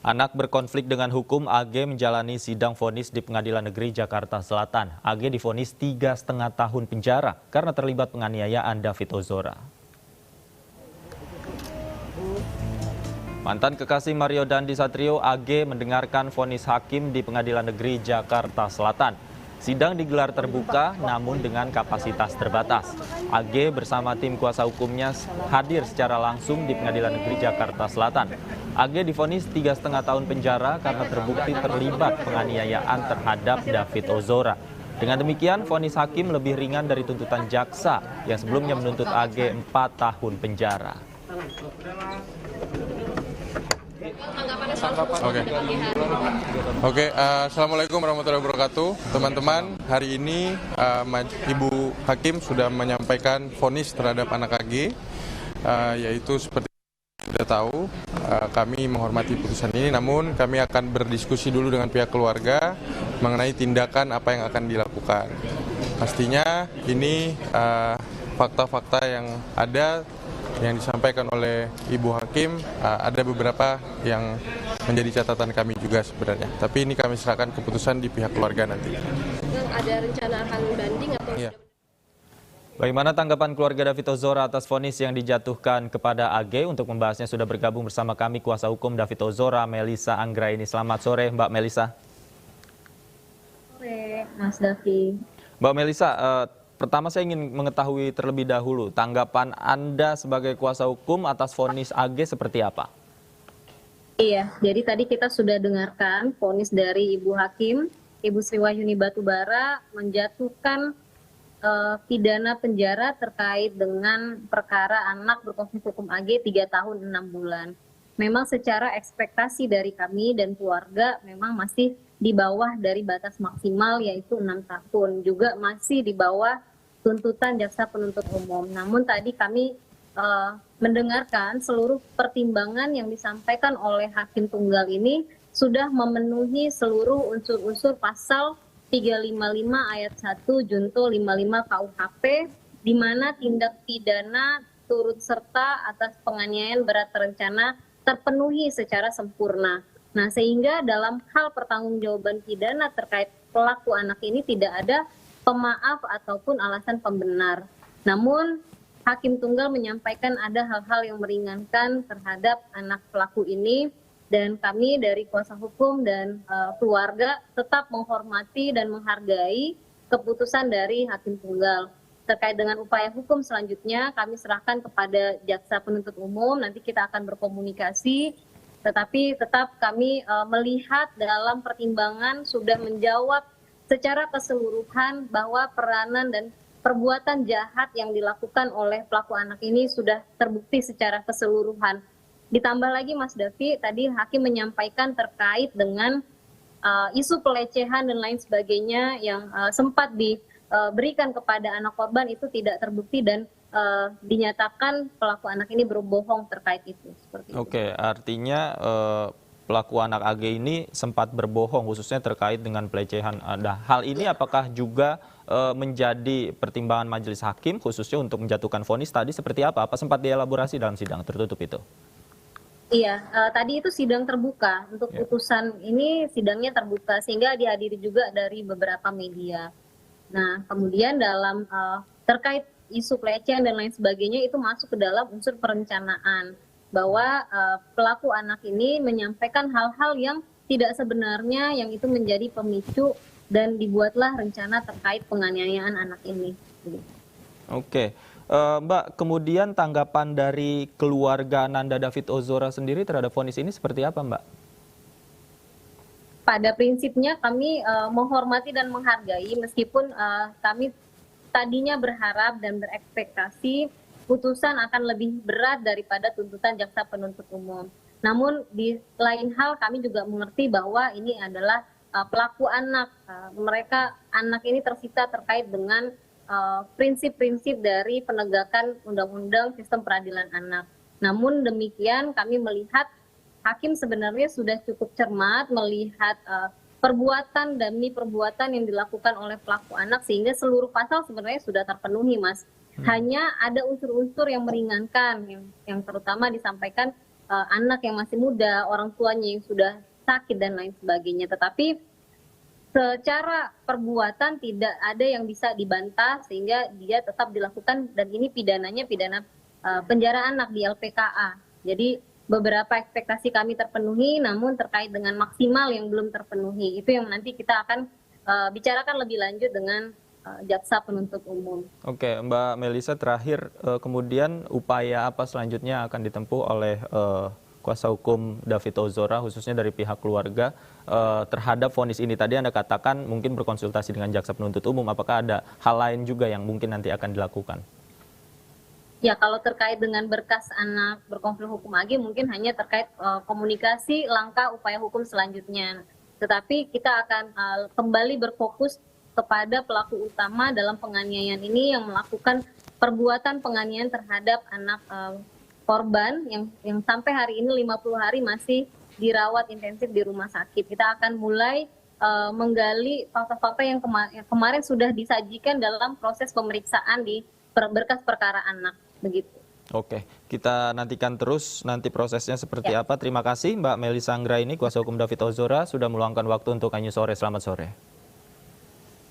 Anak berkonflik dengan hukum, AG menjalani sidang vonis di Pengadilan Negeri Jakarta Selatan. AG divonis 3,5 tahun penjara karena terlibat penganiayaan David Ozora. Mantan kekasih Mario Dandi Satrio, AG mendengarkan vonis hakim di Pengadilan Negeri Jakarta Selatan. Sidang digelar terbuka namun dengan kapasitas terbatas. AG bersama tim kuasa hukumnya hadir secara langsung di Pengadilan Negeri Jakarta Selatan. AG divonis 3,5 tahun penjara karena terbukti terlibat penganiayaan terhadap David Ozora. Dengan demikian, vonis hakim lebih ringan dari tuntutan jaksa yang sebelumnya menuntut AG 4 tahun penjara. Assalamualaikum warahmatullahi wabarakatuh. Teman-teman, hari ini Ibu Hakim sudah menyampaikan vonis terhadap anak AG, yaitu seperti sudah tahu, kami menghormati putusan ini, namun kami akan berdiskusi dulu dengan pihak keluarga mengenai tindakan apa yang akan dilakukan. Pastinya ini fakta-fakta yang ada yang disampaikan oleh Ibu Hakim, ada beberapa yang menjadi catatan kami juga sebenarnya. Tapi ini kami serahkan keputusan di pihak keluarga nanti. Ada rencana akan banding atau? Iya. Bagaimana tanggapan keluarga David Ozora atas vonis yang dijatuhkan kepada AG? Untuk membahasnya sudah bergabung bersama kami kuasa hukum David Ozora, Melisa Anggraini. Selamat sore, Mbak Melisa. Sore, Mas Davi. Mbak Melisa, pertama saya ingin mengetahui terlebih dahulu tanggapan Anda sebagai kuasa hukum atas vonis AG seperti apa? Iya, jadi tadi kita sudah dengarkan vonis dari Ibu Hakim, Ibu Sri Wahyuni Batubara menjatuhkan pidana penjara terkait dengan perkara anak berkonflik hukum AG 3 tahun 6 bulan. Memang secara ekspektasi dari kami dan keluarga memang masih di bawah dari batas maksimal yaitu 6 tahun. Juga masih di bawah tuntutan jaksa penuntut umum. Namun tadi kami mendengarkan seluruh pertimbangan yang disampaikan oleh Hakim Tunggal ini sudah memenuhi seluruh unsur-unsur pasal 355 ayat 1 Junto 55 KUHP, di mana tindak pidana turut serta atas penganiayaan berat terencana terpenuhi secara sempurna. Nah, sehingga dalam hal pertanggungjawaban pidana terkait pelaku anak ini tidak ada pemaaf ataupun alasan pembenar. Namun, Hakim Tunggal menyampaikan ada hal-hal yang meringankan terhadap anak pelaku ini, dan kami dari kuasa hukum dan keluarga tetap menghormati dan menghargai keputusan dari Hakim Tunggal. Terkait dengan upaya hukum selanjutnya kami serahkan kepada jaksa penuntut umum, nanti kita akan berkomunikasi, tetapi tetap kami melihat dalam pertimbangan sudah menjawab secara keseluruhan bahwa peranan dan perbuatan jahat yang dilakukan oleh pelaku anak ini sudah terbukti secara keseluruhan. Ditambah lagi Mas Davi, tadi Hakim menyampaikan terkait dengan isu pelecehan dan lain sebagainya yang sempat diberikan kepada anak korban itu tidak terbukti dan dinyatakan pelaku anak ini berbohong terkait itu. Seperti itu. Oke, artinya pelaku anak AG ini sempat berbohong khususnya terkait dengan pelecehan. Nah, hal ini apakah juga menjadi pertimbangan majelis hakim khususnya untuk menjatuhkan vonis tadi seperti apa? Apa sempat dielaborasi dalam sidang tertutup itu? Iya, tadi itu sidang terbuka. Untuk putusan ini sidangnya terbuka sehingga dihadiri juga dari beberapa media. Nah, kemudian dalam terkait isu pelecehan dan lain sebagainya itu masuk ke dalam unsur perencanaan. Bahwa pelaku anak ini menyampaikan hal-hal yang tidak sebenarnya yang itu menjadi pemicu dan dibuatlah rencana terkait penganiayaan anak ini. Oke. Mbak, kemudian tanggapan dari keluarga Nanda David Ozora sendiri terhadap vonis ini seperti apa, Mbak? Pada prinsipnya kami menghormati dan menghargai meskipun kami tadinya berharap dan berekspektasi putusan akan lebih berat daripada tuntutan jaksa penuntut umum. Namun di lain hal kami juga mengerti bahwa ini adalah pelaku anak. Mereka anak ini tersita terkait dengan prinsip-prinsip dari penegakan undang-undang sistem peradilan anak. Namun demikian kami melihat hakim sebenarnya sudah cukup cermat melihat perbuatan demi perbuatan yang dilakukan oleh pelaku anak sehingga seluruh pasal sebenarnya sudah terpenuhi, Mas. Hanya ada unsur-unsur yang meringankan yang terutama disampaikan anak yang masih muda, orang tuanya yang sudah sakit dan lain sebagainya. Tetapi secara perbuatan tidak ada yang bisa dibantah sehingga dia tetap dilakukan, dan ini pidananya pidana penjara anak di LPKA. Jadi beberapa ekspektasi kami terpenuhi, namun terkait dengan maksimal yang belum terpenuhi, itu yang nanti kita akan bicarakan lebih lanjut dengan jaksa penuntut umum. Oke, Mbak Melisa, terakhir kemudian upaya apa selanjutnya akan ditempuh oleh kuasa hukum David Ozora, khususnya dari pihak keluarga terhadap vonis ini? Tadi Anda katakan mungkin berkonsultasi dengan jaksa penuntut umum, apakah ada hal lain juga yang mungkin nanti akan dilakukan? Ya, kalau terkait dengan berkas anak berkonflik hukum AG mungkin hanya terkait komunikasi langkah upaya hukum selanjutnya. Tetapi kita akan kembali berfokus kepada pelaku utama dalam penganiayaan ini yang melakukan perbuatan penganiayaan terhadap anak korban yang sampai hari ini 50 hari masih dirawat intensif di rumah sakit. Kita akan mulai menggali fakta-fakta yang kemarin sudah disajikan dalam proses pemeriksaan di berkas perkara anak, begitu. Oke, kita nantikan terus nanti prosesnya seperti apa. Terima kasih Mbak Melisa Anggraini, kuasa hukum David Ozora, sudah meluangkan waktu untuk Anju Sore. Selamat sore.